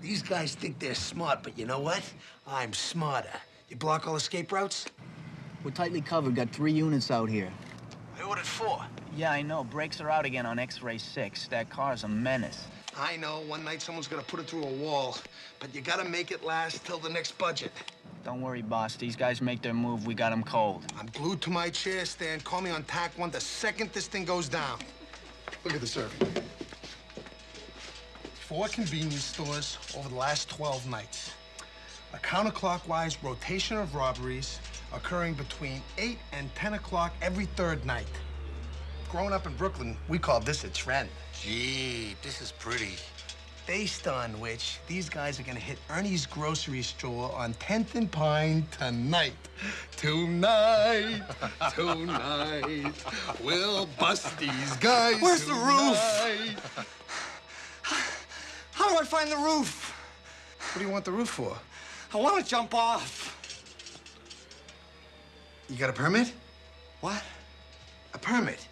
These guys think they're smart, but you know what? I'm smarter. You block all escape routes? We're tightly covered, got 3 units out here. I ordered 4. Yeah, I know. Brakes are out again on X-Ray 6. That car's a menace. I know, one night someone's gonna put it through a wall, but you gotta make it last till the next budget. Don't worry, boss. These guys make their move, we got them cold. I'm glued to my chair, Stan. Call me on tack 1 the second this thing goes down. Look at the survey. 4 convenience stores over the last 12 nights. A counterclockwise rotation of robberies occurring between 8 and 10 o'clock every 3rd night. Growing up in Brooklyn, we called this a trend. Gee, this is pretty. Based on which, these guys are gonna hit Ernie's grocery store on 10th and Pine tonight. Tonight, we'll bust these guys. Where's the tonight. roof? How do I find the roof? What do you want the roof for? I want to jump off. You got a permit? What? A permit.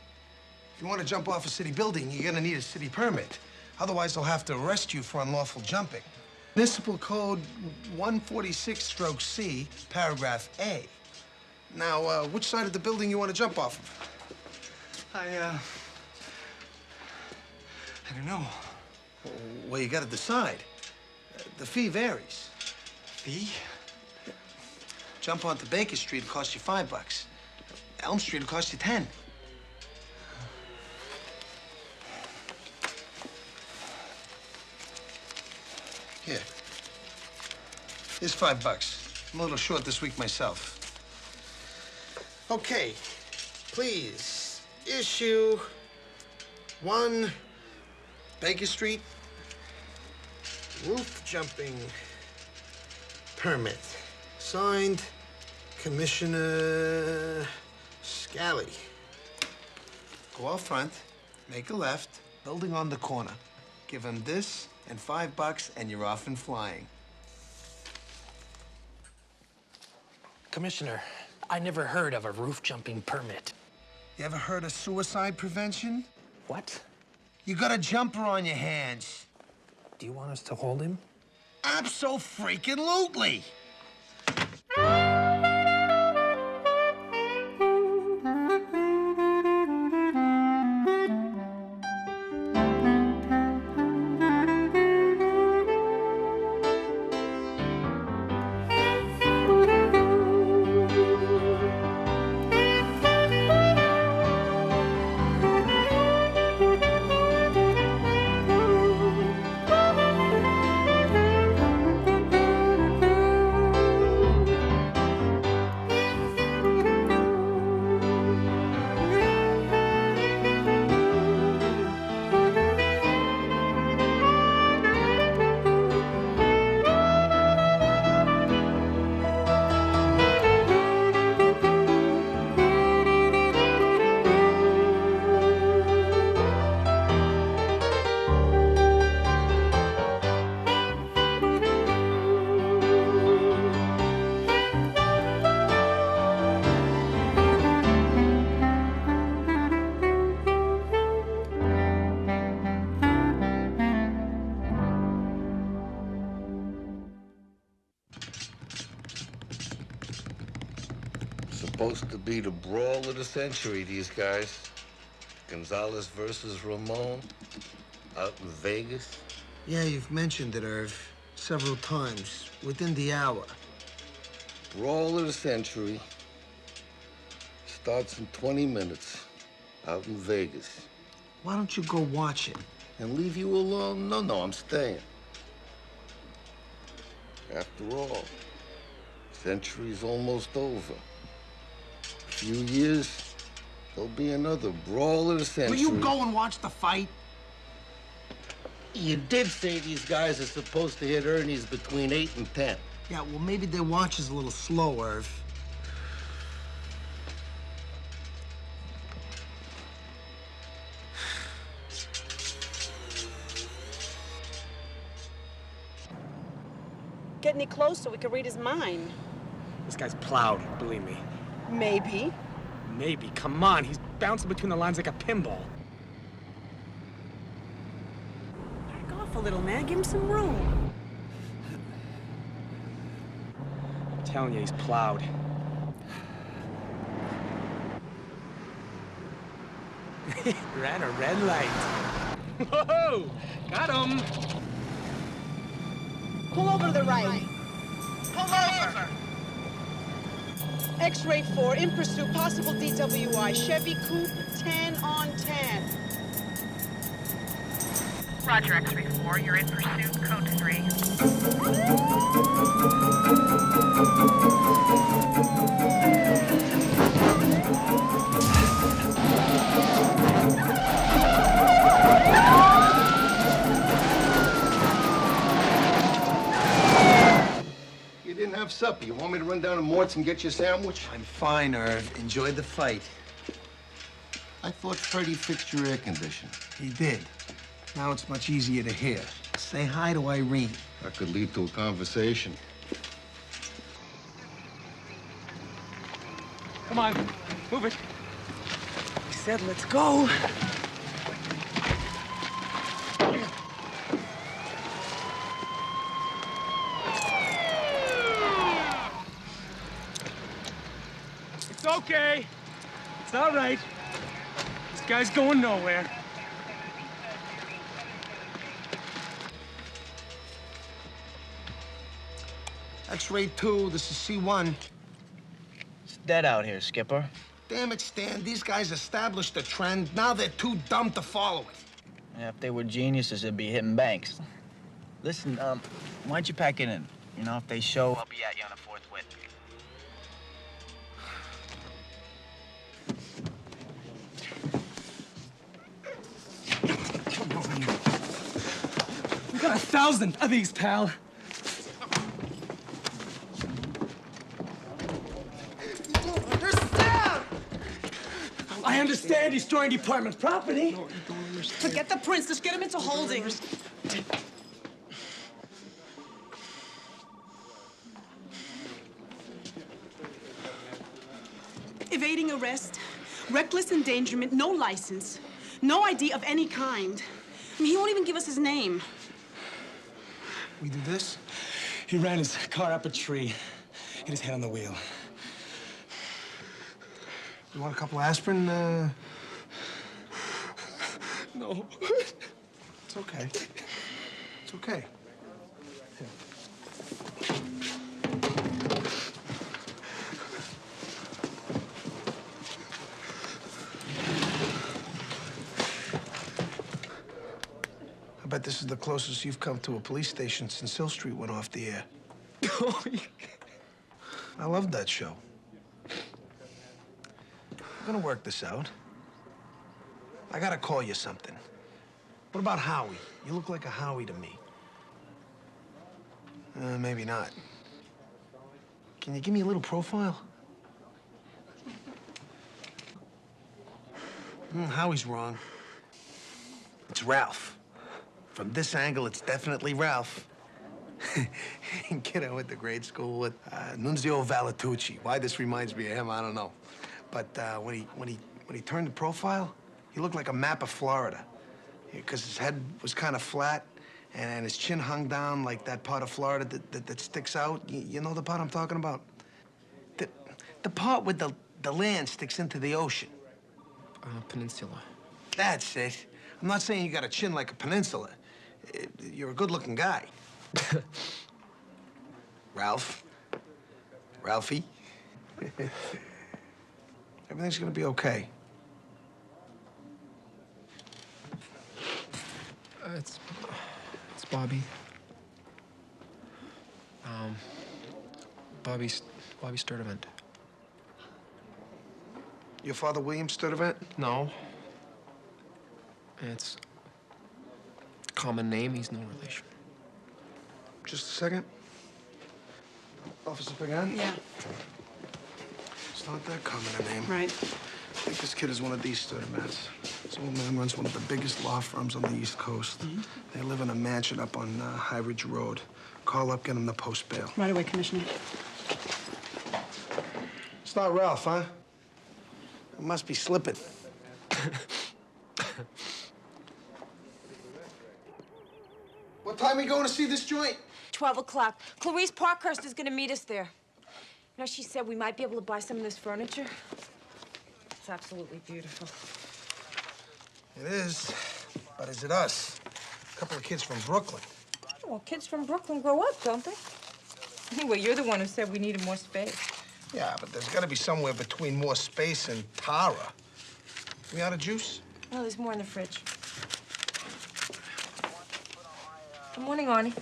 If you want to jump off a city building, you're gonna need a city permit. Otherwise, they'll have to arrest you for unlawful jumping. Municipal Code 146/C, paragraph A. Now, which side of the building you want to jump off of? I don't know. Well, you gotta decide. The fee varies. Fee? Jump onto Baker Street, it'll cost you $5. Elm Street will cost you 10. Here. Here's $5. I'm a little short this week myself. Okay, please issue 1 Baker Street roof jumping permit. Signed, Commissioner Scally. Go out front, make a left, building on the corner. Give him this and $5, and you're off and flying. Commissioner, I never heard of a roof jumping permit. You ever heard of suicide prevention? What? You got a jumper on your hands. Do you want us to hold him? Abso-freaking-lutely! Supposed to be the brawl of the century, these guys. Gonzalez versus Ramon out in Vegas. Yeah, you've mentioned it, Irv, several times, within the hour. Brawl of the century starts in 20 minutes out in Vegas. Why don't you go watch it? And leave you alone? No, I'm staying. After all, century's almost over. A few years, there'll be another brawl of the century. Will you go and watch the fight? You did say these guys are supposed to hit Ernie's between 8 and 10. Yeah, well, maybe their watch is a little slow, Irv. Get any closer, we could read his mind. This guy's plowed, believe me. Maybe. Maybe. Come on, he's bouncing between the lines like a pinball. Back off a little, man. Give him some room. telling you, he's plowed. Ran a red light. Whoa! Got him! Pull over to the right. Pull over! X-ray 4, in pursuit, possible DWI. Chevy Coupe, 10 on 10. Roger, X-ray 4. You're in pursuit, code 3. You didn't have supper. You want me to run down to Mort's and get you a sandwich? I'm fine, Irv. Enjoyed the fight. I thought Freddie fixed your air conditioner. He did. Now it's much easier to hear. Say hi to Irene. That could lead to a conversation. Come on, move it. He said, let's go. It's okay. It's all right. This guy's going nowhere. X-ray 2, this is C1. It's dead out here, Skipper. Damn it, Stan. These guys established a trend. Now they're too dumb to follow it. Yeah, if they were geniuses, they'd be hitting banks. Listen, why don't you pack it in? You know, if they show, I'll be at you on a forthwith. We got 1,000 of these, pal. I understand he's destroying department property. No, you don't understand. Forget the prince. Let's get him into holding. Evading arrest, reckless endangerment, no license, no ID of any kind. I mean, he won't even give us his name. We do this? He ran his car up a tree, hit his head on the wheel. You want a couple aspirin? No. It's okay. It's okay. Here. I bet this is the closest you've come to a police station since Hill Street went off the air. I loved that show. We're gonna work this out. I gotta call you something. What about Howie? You look like a Howie to me. Maybe not. Can you give me a little profile? Howie's wrong. It's Ralph. From this angle, it's definitely Ralph. Kid I went to grade school with, Nunzio Valatucci. Why this reminds me of him, I don't know. But when he turned the profile, he looked like a map of Florida, because his head was kind of flat, and his chin hung down like that part of Florida that sticks out. You know the part I'm talking about? The part where the land sticks into the ocean. Peninsula. That's it. I'm not saying you got a chin like a peninsula. You're a good-looking guy. Ralph. Ralphie. Everything's gonna be okay. It's Bobby. Bobby Sturdivant. Your father, William Sturdivant? No. It's a common name. He's no relation. Just a second. Officer Pagan? Yeah, It's not that common a name. right. I think this kid is one of these Sturdivants. This old man runs one of the biggest law firms on the East Coast. They live in a mansion up on High Ridge Road. Call up, get him the post bail. Right away, Commissioner. It's not Ralph, huh? It must be slipping. What time are we going to see this joint? 12 o'clock. Clarice Parkhurst is gonna meet us there. You know, she said we might be able to buy some of this furniture. It's absolutely beautiful. It is, but is it us? A couple of kids from Brooklyn. Well, kids from Brooklyn grow up, don't they? Anyway, you're the one who said we needed more space. Yeah, but there's got to be somewhere between more space and Tara. We out of juice? No, there's more in the fridge. Good morning, Arnie.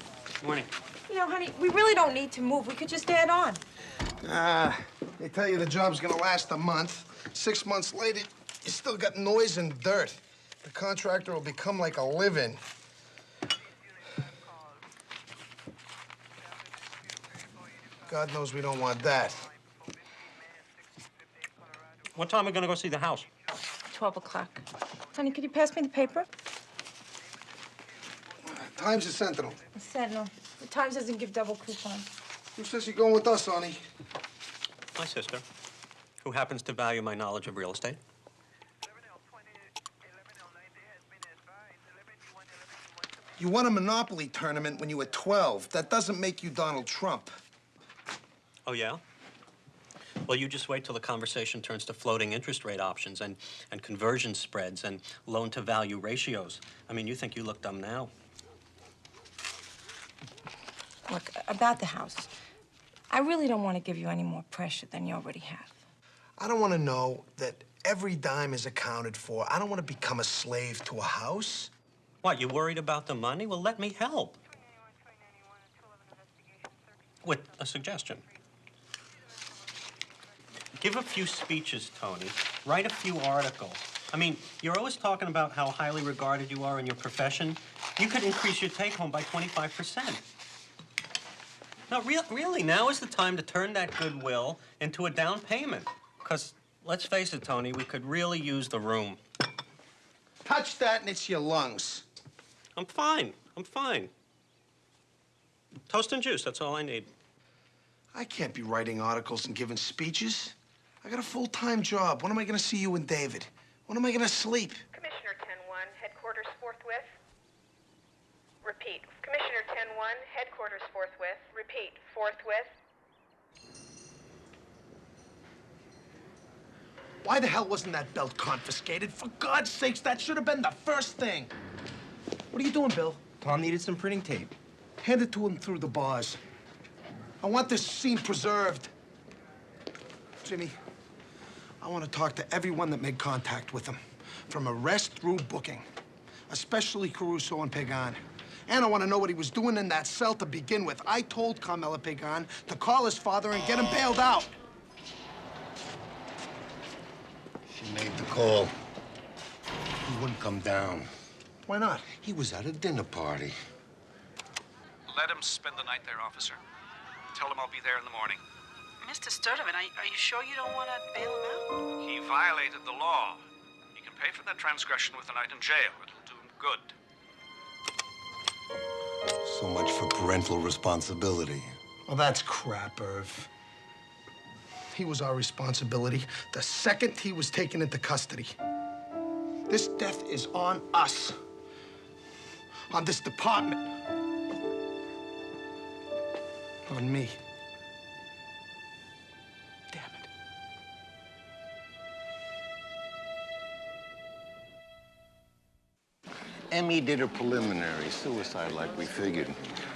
Morning. You know, honey, we really don't need to move. We could just add on. They tell you the job's gonna last a month. 6 months later, you still got noise and dirt. The contractor will become like a live-in. God knows we don't want that. What time are we gonna go see the house? 12 o'clock. Honey, could you pass me the paper? Times the Sentinel. The Sentinel. The Times doesn't give double coupons. Who says you're going with us, Arnie? My sister, who happens to value my knowledge of real estate. You won a Monopoly tournament when you were 12. That doesn't make you Donald Trump. Oh, yeah? Well, you just wait till the conversation turns to floating interest rate options and conversion spreads and loan-to-value ratios. I mean, you think you look dumb now. Look, about the house, I really don't want to give you any more pressure than you already have. I don't want to know that every dime is accounted for. I don't want to become a slave to a house. What, you worried about the money? Well, let me help. With a suggestion. Give a few speeches, Tony. Write a few articles. I mean, you're always talking about how highly regarded you are in your profession. You could increase your take-home by 25%. No, really, now is the time to turn that goodwill into a down payment. Because, let's face it, Tony, we could really use the room. Touch that and it's your lungs. I'm fine. I'm fine. Toast and juice, that's all I need. I can't be writing articles and giving speeches. I got a full-time job. When am I going to see you and David? When am I going to sleep? Commissioner 10-1, headquarters forthwith. Repeat. Commissioner 10-1, headquarters forthwith. Repeat, forthwith. Why the hell wasn't that belt confiscated? For God's sakes, that should have been the first thing. What are you doing, Bill? Tom needed some printing tape. Hand it to him through the bars. I want this scene preserved. Jimmy, I want to talk to everyone that made contact with him, from arrest through booking, especially Caruso and Pagan. And I want to know what he was doing in that cell to begin with. I told Carmela Pagan to call his father and get him bailed out. She made the call. He wouldn't come down. Why not? He was at a dinner party. Let him spend the night there, officer. Tell him I'll be there in the morning. Mr. Sturdivant, are you sure you don't want to bail him out? He violated the law. He can pay for that transgression with a night in jail. It'll do him good. So much for parental responsibility. Well, that's crap, Irv. He was our responsibility the second he was taken into custody. This death is on us. On this department. On me. Damn it. Emmy did a preliminary suicide like we figured.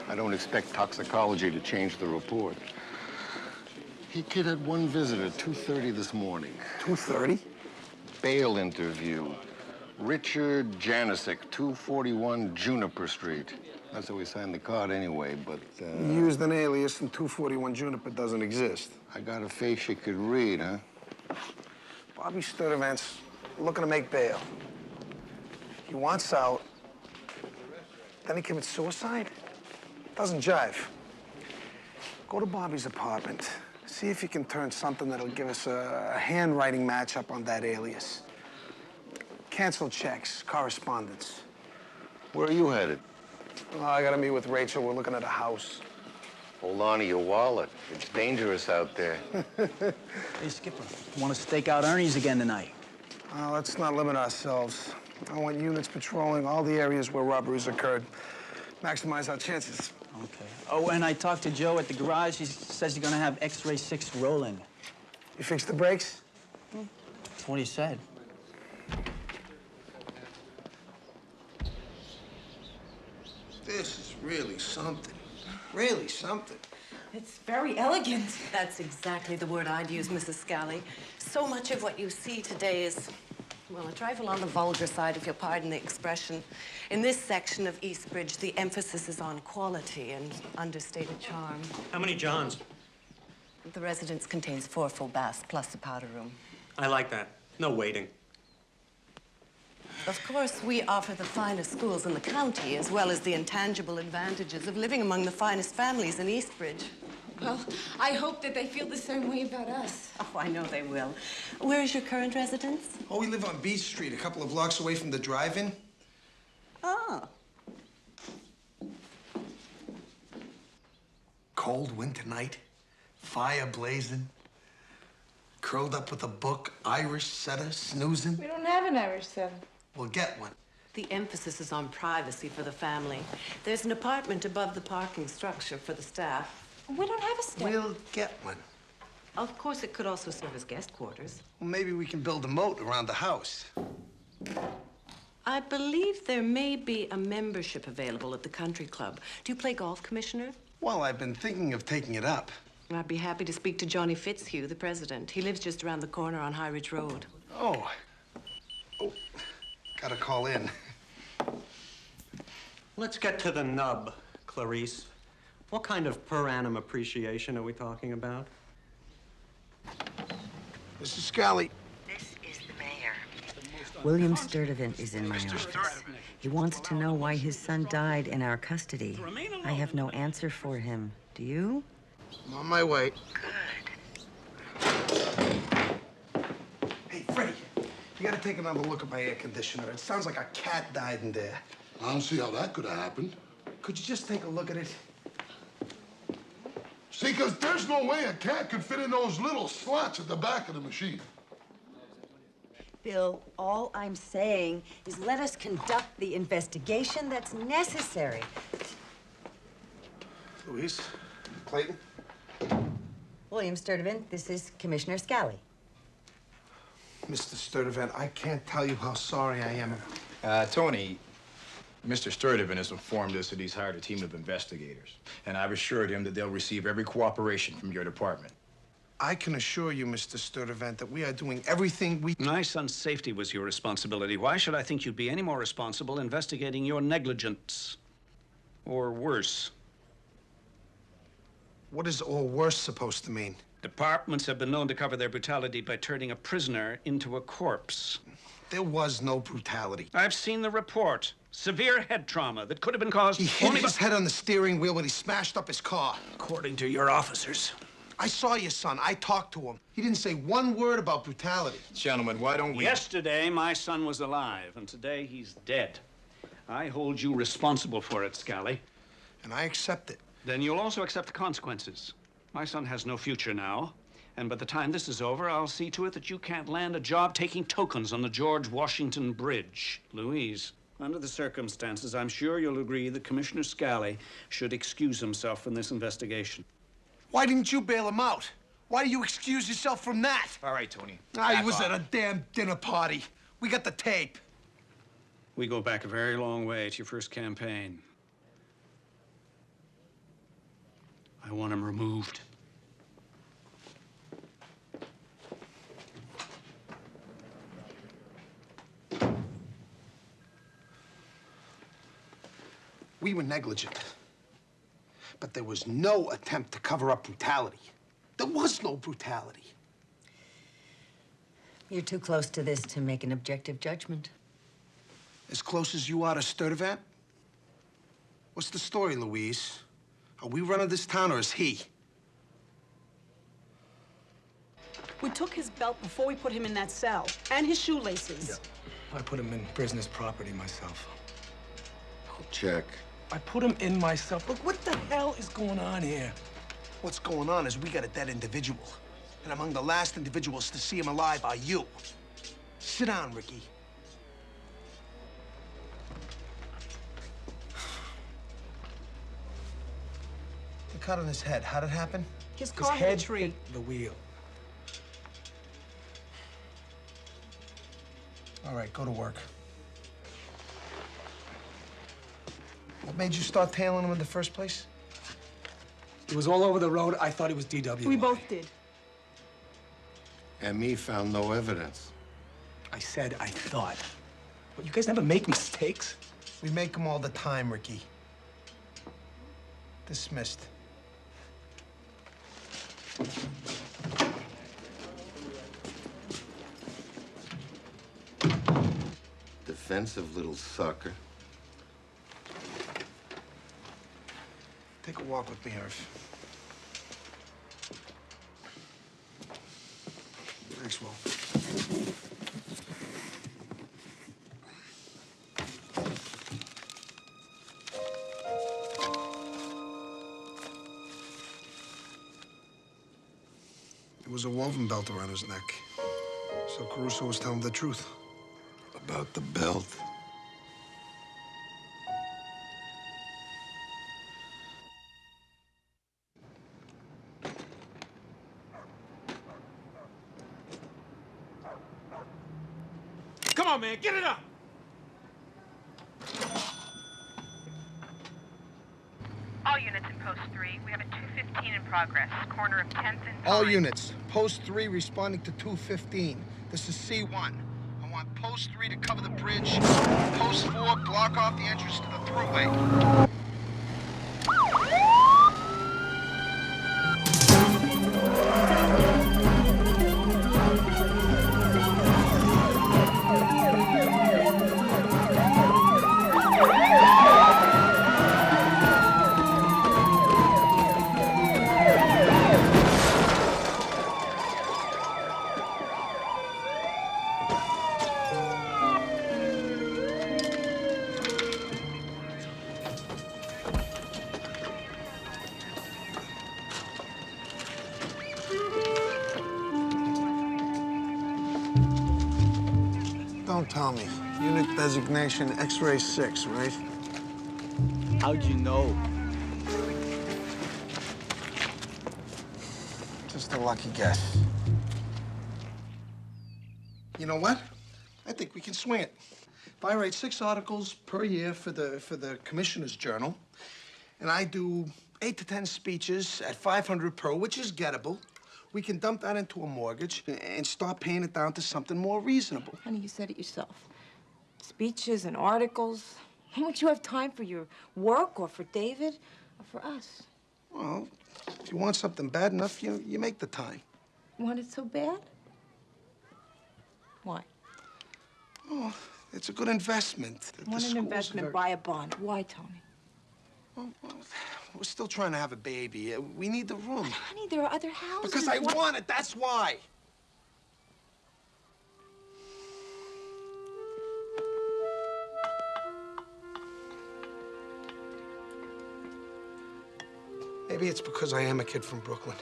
I don't expect toxicology to change the report. He kid had one visitor, 2:30 this morning. 2:30? Bail interview. Richard Janicek, 241 Juniper Street. That's how we signed the card anyway, but, You used an alias and 241 Juniper doesn't exist. I got a face you could read, huh? Bobby Sturdivant's looking to make bail. He wants out. Then he commits suicide? Doesn't jive. Go to Bobby's apartment. See if you can turn something that'll give us a handwriting matchup on that alias. Cancel checks, correspondence. Where are you headed? Oh, I gotta meet with Rachel. We're looking at a house. Hold on to your wallet. It's dangerous out there. Hey, Skipper, want to stake out Ernie's again tonight? Let's not limit ourselves. I want units patrolling all the areas where robberies occurred. Maximize our chances. Okay. Oh, and I talked to Joe at the garage. He says he's gonna have X-ray 6 rolling. You fixed the brakes? That's what he said. This is really something. Really something. It's very elegant. That's exactly the word I'd use, Mrs. Scally. So much of what you see today is, well, a trifle on the vulgar side, if you'll pardon the expression. In this section of Eastbridge, the emphasis is on quality and understated charm. How many Johns? The residence contains 4 full baths, plus the powder room. I like that. No waiting. Of course, we offer the finest schools in the county, as well as the intangible advantages of living among the finest families in Eastbridge. Well, I hope that they feel the same way about us. Oh, I know they will. Where is your current residence? Oh, we live on Beach Street, a couple of blocks away from the drive-in. Oh. Cold winter night, fire blazing, curled up with a book, Irish setter snoozing. We don't have an Irish setter. We'll get one. The emphasis is on privacy for the family. There's an apartment above the parking structure for the staff. We don't have a staff. We'll get one. Of course, it could also serve as guest quarters. Well, maybe we can build a moat around the house. I believe there may be a membership available at the country club. Do you play golf, Commissioner? Well, I've been thinking of taking it up. I'd be happy to speak to Johnny Fitzhugh, the president. He lives just around the corner on High Ridge Road. Oh. Gotta call in. Let's get to the nub, Clarice. What kind of per annum appreciation are we talking about? Mrs. Scally. This is the mayor. William Sturdivant is in my office. He wants to know why his son died in our custody. I have no answer for him. Do you? I'm on my way. Good. Hey, Freddie, you gotta take another look at my air conditioner. It sounds like a cat died in there. I don't see how that could have happened. Could you just take a look at it? See, because there's no way a cat could fit in those little slots at the back of the machine. Bill, all I'm saying is let us conduct the investigation that's necessary. Louise? Clayton? William Sturdivant, this is Commissioner Scally. Mr. Sturdivant, I can't tell you how sorry I am. Tony, Mr. Sturdivant has informed us that he's hired a team of investigators, and I've assured him that they'll receive every cooperation from your department. I can assure you, Mr. Sturdivant, that we are doing everything we... My son's safety was your responsibility. Why should I think you'd be any more responsible investigating your negligence? Or worse? What is or worse supposed to mean? Departments have been known to cover their brutality by turning a prisoner into a corpse. There was no brutality. I've seen the report. Severe head trauma that could have been caused He hit only his head on the steering wheel when he smashed up his car. According to your officers. I saw your son. I talked to him. He didn't say one word about brutality. Gentlemen, why don't we... Yesterday, my son was alive, and today he's dead. I hold you responsible for it, Scally. And I accept it. Then you'll also accept the consequences. My son has no future now, and by the time this is over, I'll see to it that you can't land a job taking tokens on the George Washington Bridge. Louise, under the circumstances, I'm sure you'll agree that Commissioner Scally should excuse himself from this investigation. Why didn't you bail him out? Why do you excuse yourself from that? All right, Tony. He was at a damn dinner party. We got the tape. We go back a very long way to your first campaign. I want him removed. We were negligent. But there was no attempt to cover up brutality. There was no brutality. You're too close to this to make an objective judgment. As close as you are to Sturdivant? What's the story, Louise? Are we running this town, or is he? We took his belt before we put him in that cell, and his shoelaces. Yeah. I put him in prisoner's property myself. Check. I put him in myself. Look, what the hell is going on here? What's going on is we got a dead individual. And among the last individuals to see him alive are you. Sit down, Ricky. cut on his head. How'd it happen? His car hit a tree. Hit the wheel. All right, go to work. What made you start tailing him in the first place? It was all over the road. I thought he was DW. We both did. Me found no evidence. I said I thought. But you guys never make mistakes? We make them all the time, Ricky. Dismissed. Defensive little sucker. Take a walk with me, Irv. Thanks, Will. There was a woven belt around his neck. So Caruso was telling the truth. About the belt. Come on, man, get it up! All units in Post 3, we have a 215 in progress, corner of 10th and All Pine. units, Post 3 responding to 215. This is C1. I want Post 3 to cover the bridge. Post 4, block off the entrance to the thruway. Don't tell me. Unit designation X-ray 6, right? How'd you know? Just a lucky guess. You know what? I think we can swing it. If I write 6 articles per year for the Commissioner's Journal, and I do 8 to 10 speeches at $500 per, which is gettable, we can dump that into a mortgage and start paying it down to something more reasonable. Honey, you said it yourself. Speeches and articles. How much you have time for your work or for David or for us? Well, if you want something bad enough, you make the time. You want it so bad? Why? Oh, it's a good investment. I want an investment, buy a bond. Why, Tony? Well, we're still trying to have a baby. We need the room. Honey, there are other houses. Because I want it, that's why. Maybe it's because I am a kid from Brooklyn.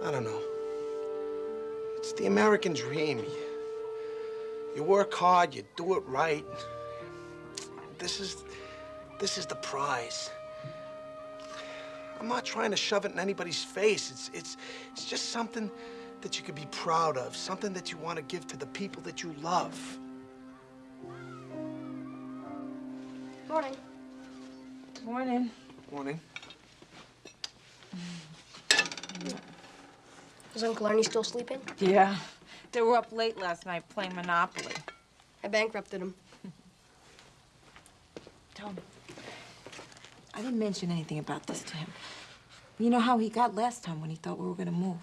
I don't know. It's the American dream. You work hard, you do it right. This is the prize. I'm not trying to shove it in anybody's face. It's just something that you could be proud of, something that you want to give to the people that you love. Morning. Morning. Morning. Is Uncle Ernie still sleeping? Yeah. They were up late last night playing Monopoly. I bankrupted him. Tony, I didn't mention anything about this to him. You know how he got last time when he thought we were gonna move.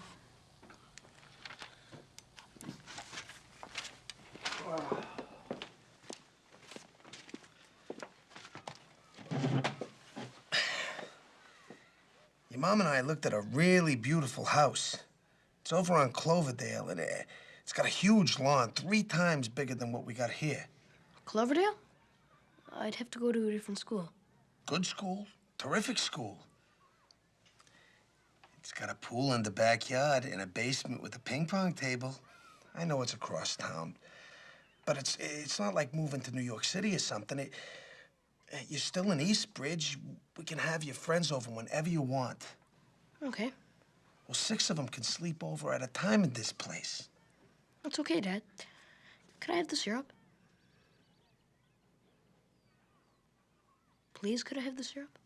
Your mom and I looked at a really beautiful house. It's over on Cloverdale, and it's got a huge lawn, 3 times bigger than what we got here. Cloverdale? I'd have to go to a different school. Good school, terrific school. It's got a pool in the backyard and a basement with a ping pong table. I know it's across town, but it's not like moving to New York City or something. You're still in Eastbridge. We can have your friends over whenever you want. Okay. Well, 6 of them can sleep over at a time in this place. That's okay, Dad. Could I have the syrup? Please, could I have the syrup?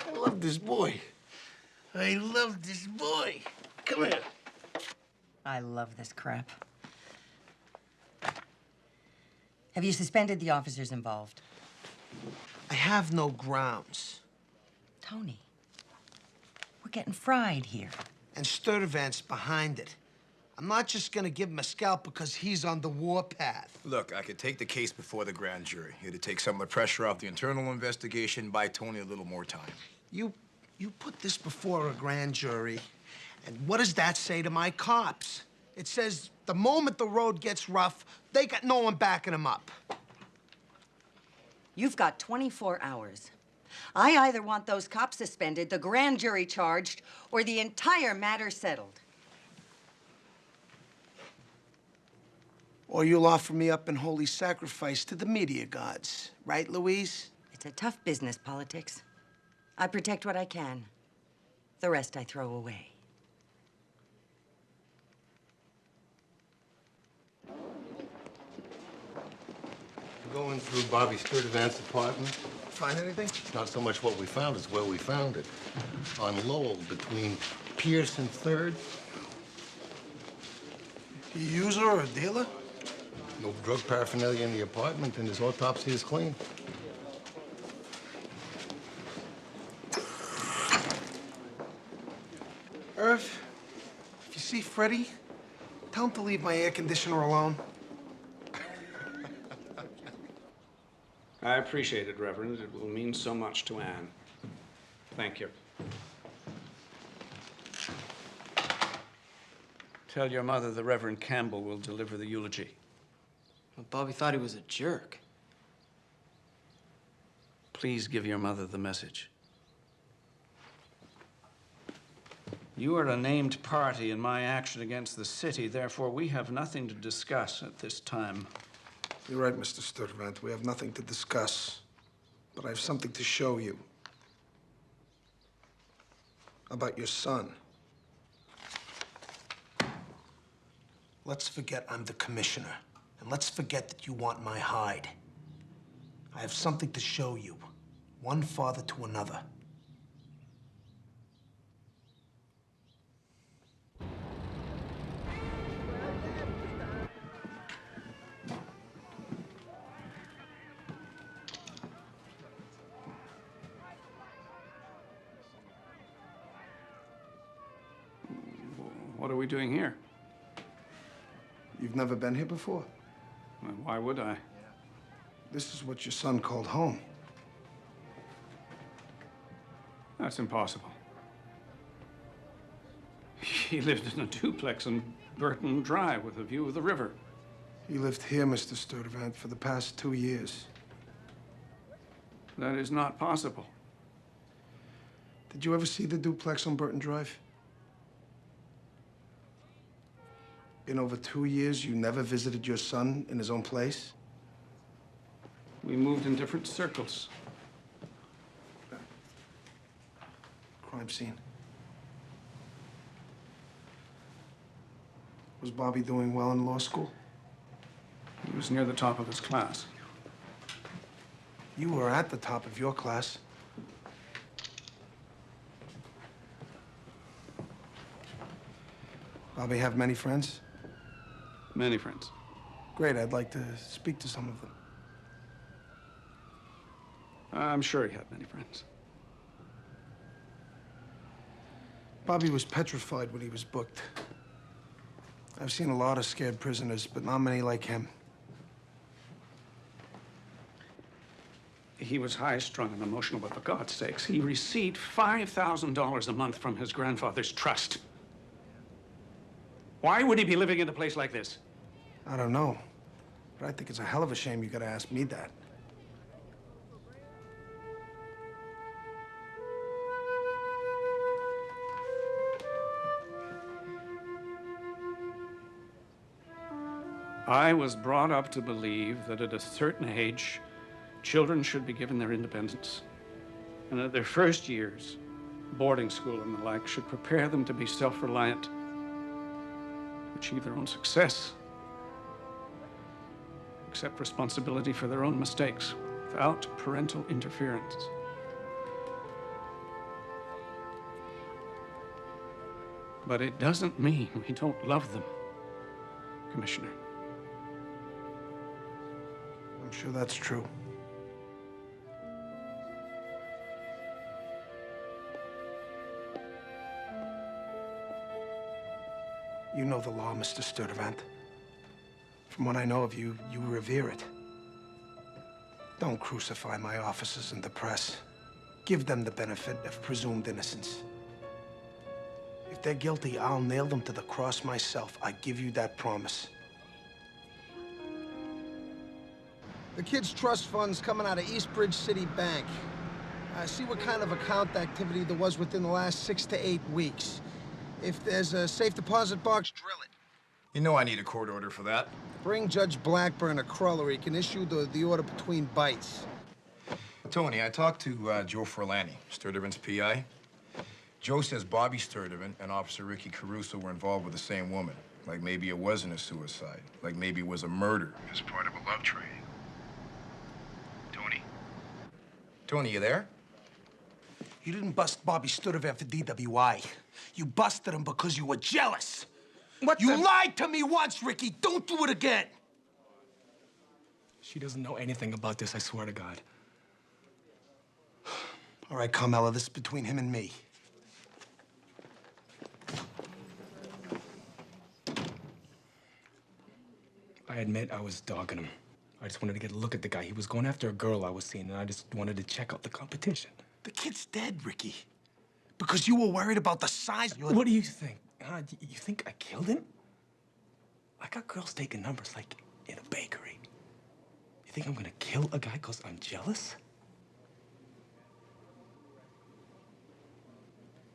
I love this boy. I love this boy. Come here. I love this crap. Have you suspended the officers involved? I have no grounds. Tony, we're getting fried here. And Sturtevant's behind it. I'm not just gonna give him a scalp because he's on the warpath. Look, I could take the case before the grand jury. It'd take some of the pressure off the internal investigation, buy Tony a little more time. You put this before a grand jury, and what does that say to my cops? It says the moment the road gets rough, they got no one backing them up. You've got 24 hours. I either want those cops suspended, the grand jury charged, or the entire matter settled. Or you'll offer me up in holy sacrifice to the media gods. Right, Louise? It's a tough business, politics. I protect what I can. The rest I throw away. Going through Bobby Sturtevant's apartment. Find anything? Not so much what we found as where we found it. On Lowell, between Pierce and 3rd. A user or a dealer? No drug paraphernalia in the apartment, and his autopsy is clean. Irv, if you see Freddie, tell him to leave my air conditioner alone. I appreciate it, Reverend. It will mean so much to Anne. Thank you. Tell your mother the Reverend Campbell will deliver the eulogy. Well, Bobby thought he was a jerk. Please give your mother the message. You are a named party in my action against the city, therefore we have nothing to discuss at this time. You're right, Mr. Sturtevant. We have nothing to discuss. But I have something to show you. About your son. Let's forget I'm the commissioner. And let's forget that you want my hide. I have something to show you. One father to another. What are we doing here? You've never been here before? Well, why would I? This is what your son called home. That's impossible. He lived in a duplex on Burton Drive with a view of the river. He lived here, Mr. Sturtevant, for the past 2 years. That is not possible. Did you ever see the duplex on Burton Drive? In over 2 years, you never visited your son in his own place? We moved in different circles. Crime scene. Was Bobby doing well in law school? He was near the top of his class. You were at the top of your class. Bobby have many friends? Many friends. Great, I'd like to speak to some of them. I'm sure he had many friends. Bobby was petrified when he was booked. I've seen a lot of scared prisoners, but not many like him. He was high-strung and emotional, but for God's sakes, he received $5,000 a month from his grandfather's trust. Why would he be living in a place like this? I don't know, but I think it's a hell of a shame you gotta ask me that. I was brought up to believe that at a certain age, children should be given their independence. And that their first years, boarding school and the like, should prepare them to be self-reliant, achieve their own success, accept responsibility for their own mistakes without parental interference. But it doesn't mean we don't love them, Commissioner. I'm sure that's true. You know the law, Mr. Sturdivant. From what I know of you, you revere it. Don't crucify my officers and the press. Give them the benefit of presumed innocence. If they're guilty, I'll nail them to the cross myself. I give you that promise. The kids' trust fund's coming out of Eastbridge City Bank. See what kind of account activity there was within the last 6 to 8 weeks. If there's a safe deposit box, drill it. You know I need a court order for that. Bring Judge Blackburn a cruller. He can issue the order between bites. Tony, I talked to Joe Forlani, Sturdivant's PI. Joe says Bobby Sturdivant and Officer Ricky Caruso were involved with the same woman. Like maybe it wasn't a suicide. Like maybe it was a murder as part of a love triangle. Tony? Tony, you there? You didn't bust Bobby Sturdivant for DWI. You busted him because you were jealous. You lied to me once, Ricky. Don't do it again. She doesn't know anything about this, I swear to God. All right, Carmela, this is between him and me. I admit I was dogging him. I just wanted to get a look at the guy. He was going after a girl I was seeing, and I just wanted to check out the competition. The kid's dead, Ricky. Because you were worried about the size of your... What do you think? Huh? You think I killed him? I got girls taking numbers like in a bakery. You think I'm gonna kill a guy because I'm jealous?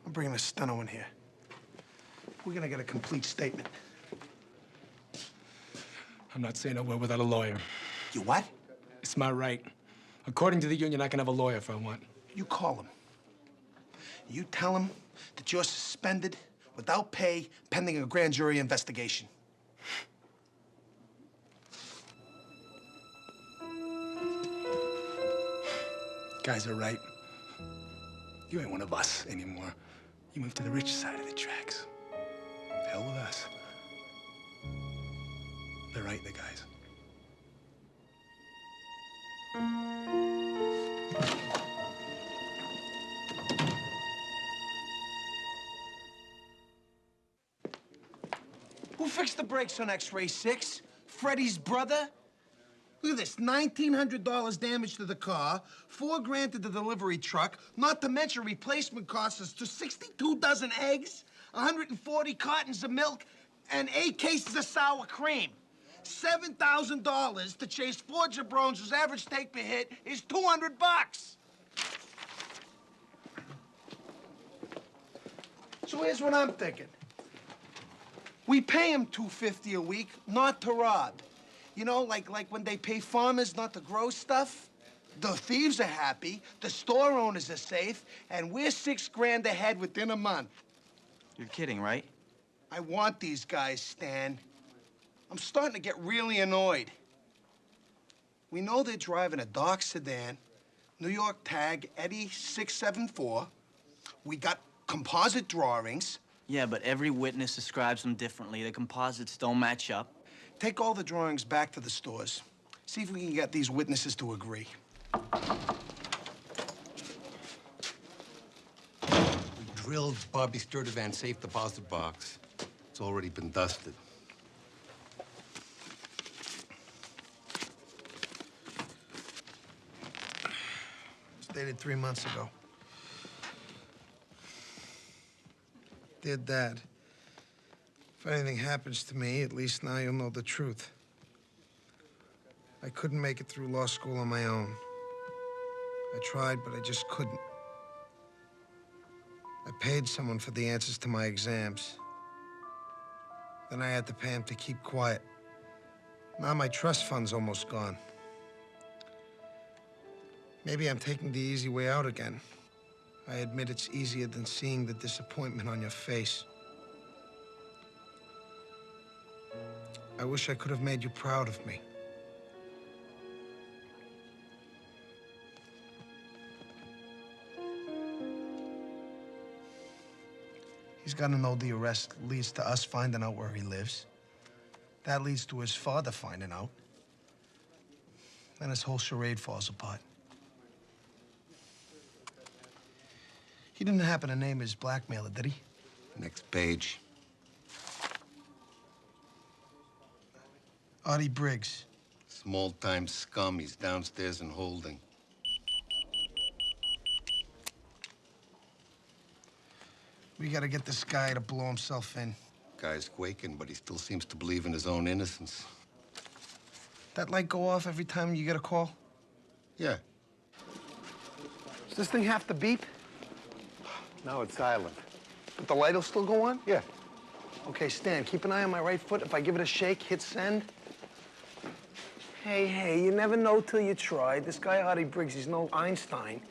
I'm bringing a steno in here. We're gonna get a complete statement. I'm not saying a word without a lawyer. You what? It's my right. According to the union, I can have a lawyer if I want. You call him. You tell him that you're suspended without pay pending a grand jury investigation. Guys are right. You ain't one of us anymore. You moved to the rich side of the tracks. Hell with us. They're right, the guys. Who fixed the brakes on X-Ray 6? Freddie's brother? Look at this, $1,900 damage to the car, $4,000 to the delivery truck, not to mention replacement costs us to 62 dozen eggs, 140 cartons of milk, and 8 cases of sour cream. $7,000 to chase 4 jabrones whose average take per hit is $200. So here's what I'm thinking. We pay him $250 a week, not to rob. You know, like when they pay farmers not to grow stuff. The thieves are happy, the store owners are safe, and we're $6,000 ahead within a month. You're kidding, right? I want these guys, Stan. I'm starting to get really annoyed. We know they're driving a dark sedan, New York tag Eddie 674. We got composite drawings. Yeah, but every witness describes them differently. The composites don't match up. Take all the drawings back to the stores. See if we can get these witnesses to agree. We drilled Bobby Sturdivant's safe deposit box. It's already been dusted. It's dated 3 months ago. Dear Dad, if anything happens to me, at least now you'll know the truth. I couldn't make it through law school on my own. I tried, but I just couldn't. I paid someone for the answers to my exams. Then I had to pay him to keep quiet. Now my trust fund's almost gone. Maybe I'm taking the easy way out again. I admit it's easier than seeing the disappointment on your face. I wish I could have made you proud of me. He's got to know the arrest leads to us finding out where he lives. That leads to his father finding out. Then his whole charade falls apart. He didn't happen to name his blackmailer, did he? Next page. Artie Briggs. Small-time scum. He's downstairs in holding. We gotta get this guy to blow himself in. Guy's quaking, but he still seems to believe in his own innocence. That light go off every time you get a call? Yeah. Does this thing have to beep? Now it's silent. But the light'll still go on? Yeah. Okay, Stan, keep an eye on my right foot. If I give it a shake, hit send. Hey, you never know till you try. This guy Artie Briggs, he's no Einstein.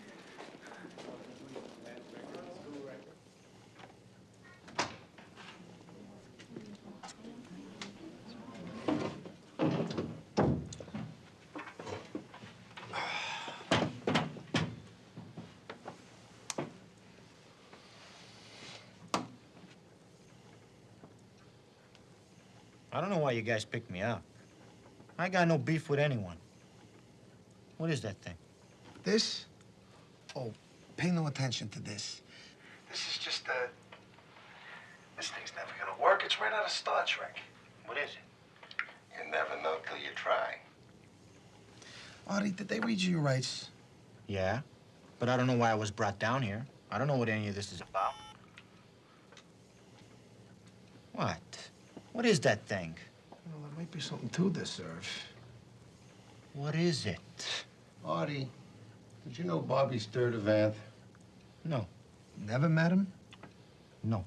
I don't know why you guys picked me up. I got no beef with anyone. What is that thing? This? Oh, pay no attention to this. This is just this thing's never gonna work. It's right out of Star Trek. What is it? You never know till you try. Artie, did they read you your rights? Yeah, but I don't know why I was brought down here. I don't know what any of this is about. What? What is that thing? Well, there might be something to this, Irv. What is it? Artie, did you know Bobby Sturtevant? No. Never met him? No.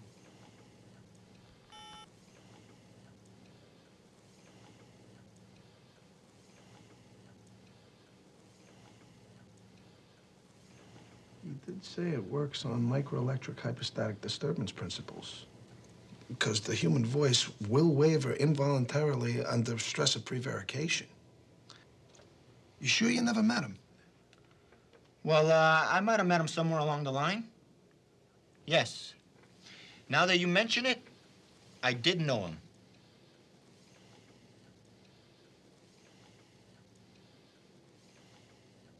You did say it works on microelectric hypostatic disturbance principles. Because the human voice will waver involuntarily under stress of prevarication. You sure you never met him? Well, I might have met him somewhere along the line. Yes. Now that you mention it, I did know him.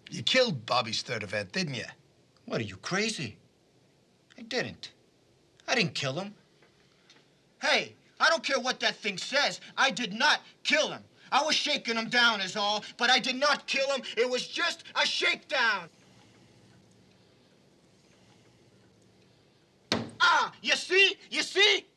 You killed Bobby Sturtevant, didn't you? What, are you crazy? I didn't. I didn't kill him. Hey, I don't care what that thing says. I did not kill him. I was shaking him down is all, but I did not kill him. It was just a shakedown. Ah, you see? You see?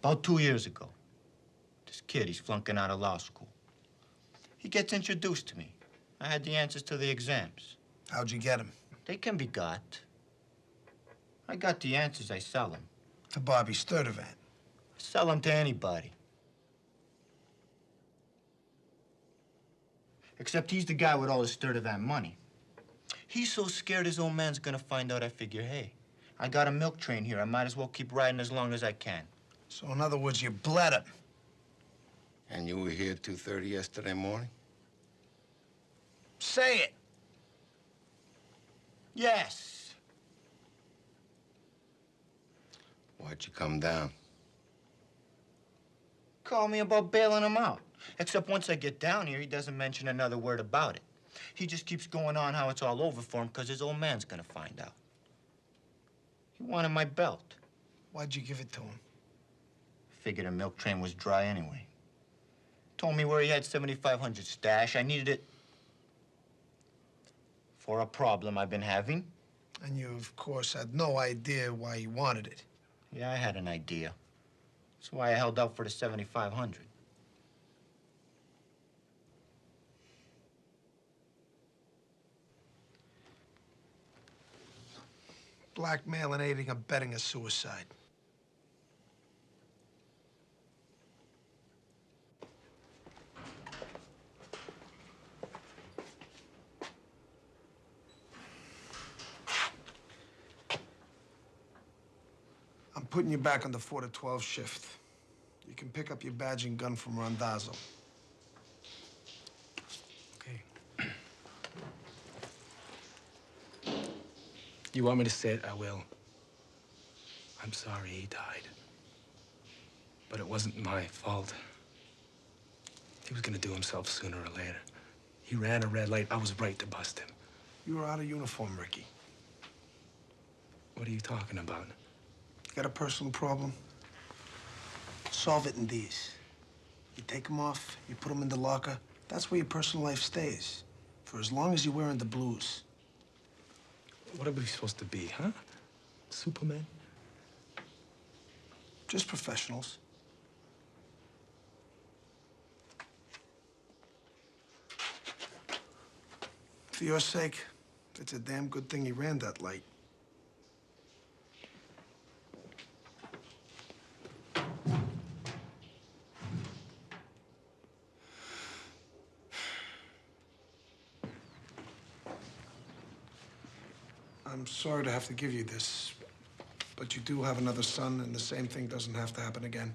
About 2 years ago, this kid, he's flunking out of law school. He gets introduced to me. I had the answers to the exams. How'd you get him? They can be got. I got the answers, I sell them. To Bobby Sturtevant? Sell them to anybody. Except he's the guy with all the Sturtevant money. He's so scared his old man's gonna find out. I figure, hey, I got a milk train here. I might as well keep riding as long as I can. So in other words, you bled him. And you were here at 2:30 yesterday morning? Say it. Yes. Why'd you come down? Call me about bailing him out. Except once I get down here, he doesn't mention another word about it. He just keeps going on how it's all over for him because his old man's gonna find out. He wanted my belt. Why'd you give it to him? Figured a milk train was dry anyway. Told me where he had 7,500 stash. I needed it for a problem I've been having. And you, of course, had no idea why he wanted it. Yeah, I had an idea. That's why I held out for the 7,500. Blackmail and aiding and abetting a suicide. I'm putting you back on the 4 to 12 shift. You can pick up your badge and gun from Randazzo. Okay. You want me to say it? I will. I'm sorry he died. But it wasn't my fault. He was gonna do himself sooner or later. He ran a red light. I was right to bust him. You were out of uniform, Ricky. What are you talking about? You got a personal problem? Solve it in these. You take them off, you put them in the locker. That's where your personal life stays. For as long as you're wearing the blues. What are we supposed to be, huh? Superman? Just professionals. For your sake, it's a damn good thing he ran that light. I'm sorry to have to give you this, but you do have another son, and the same thing doesn't have to happen again.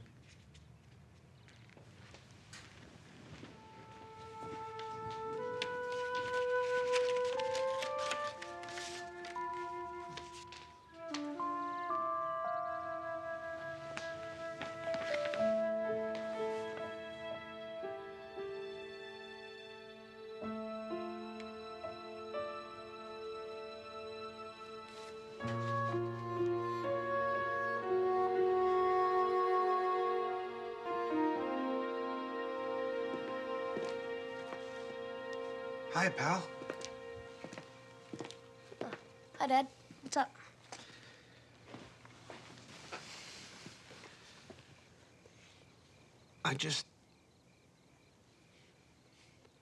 Hi, pal. Hi, Dad. What's up?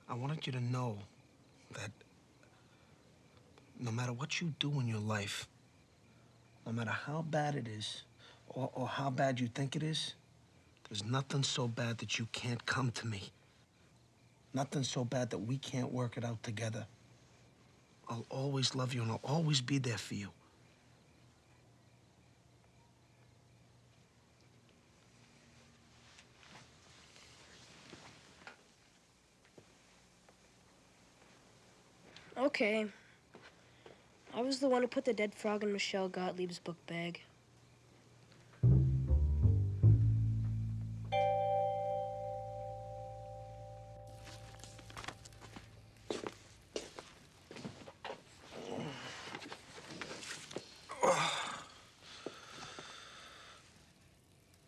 I wanted you to know that no matter what you do in your life, no matter how bad it is, or how bad you think it is, there's nothing so bad that you can't come to me. Nothing so bad that we can't work it out together. I'll always love you, and I'll always be there for you. Okay. I was the one who put the dead frog in Michelle Gottlieb's book bag.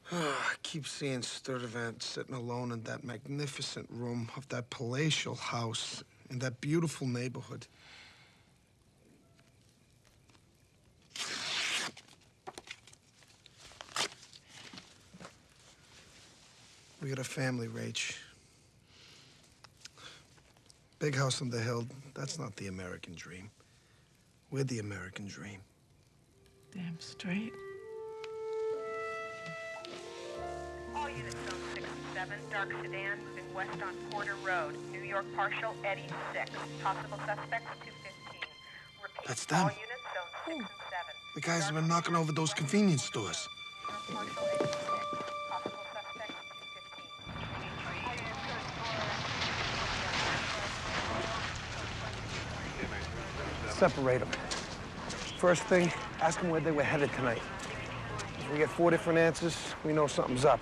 I keep seeing Sturdivant sitting alone in that magnificent room of that palatial house in that beautiful neighborhood. We got a family, Rach. Big house on the hill, that's not the American dream. We're the American dream. Damn straight. All units zone 6 and 7, dark sedan moving west on Porter Road. New York partial, Eddie 6. Possible suspects 215. Repeat, That's them. all units zone 6 and 7. The guys have been knocking over those convenience stores. New York partial, Eddie 6. Possible suspects 215. Separate them. First thing, ask them where they were headed tonight. If we get 4 different answers, we know something's up.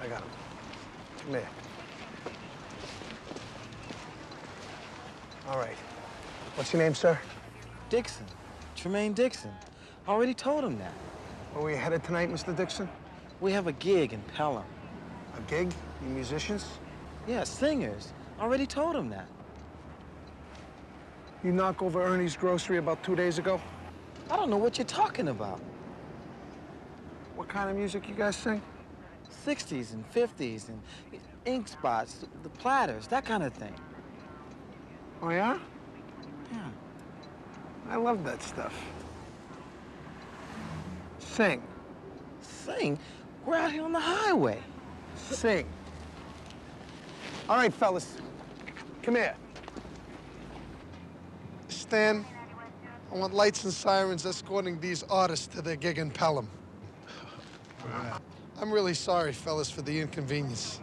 I got him. Come here. All right. What's your name, sir? Dixon. Tremaine Dixon. Already told him that. Where were you headed tonight, Mr. Dixon? We have a gig in Pelham. A gig? You musicians? Yeah, singers. Already told him that. You knock over Ernie's grocery about 2 days ago? I don't know what you're talking about. What kind of music you guys sing? 60s and 50s and ink spots, the platters, that kind of thing. Oh, yeah? Yeah. I love that stuff. Sing. Sing? We're out here on the highway. Sing. All right, fellas. Come here. Stan, I want lights and sirens escorting these artists to their gig in Pelham. I'm really sorry, fellas, for the inconvenience.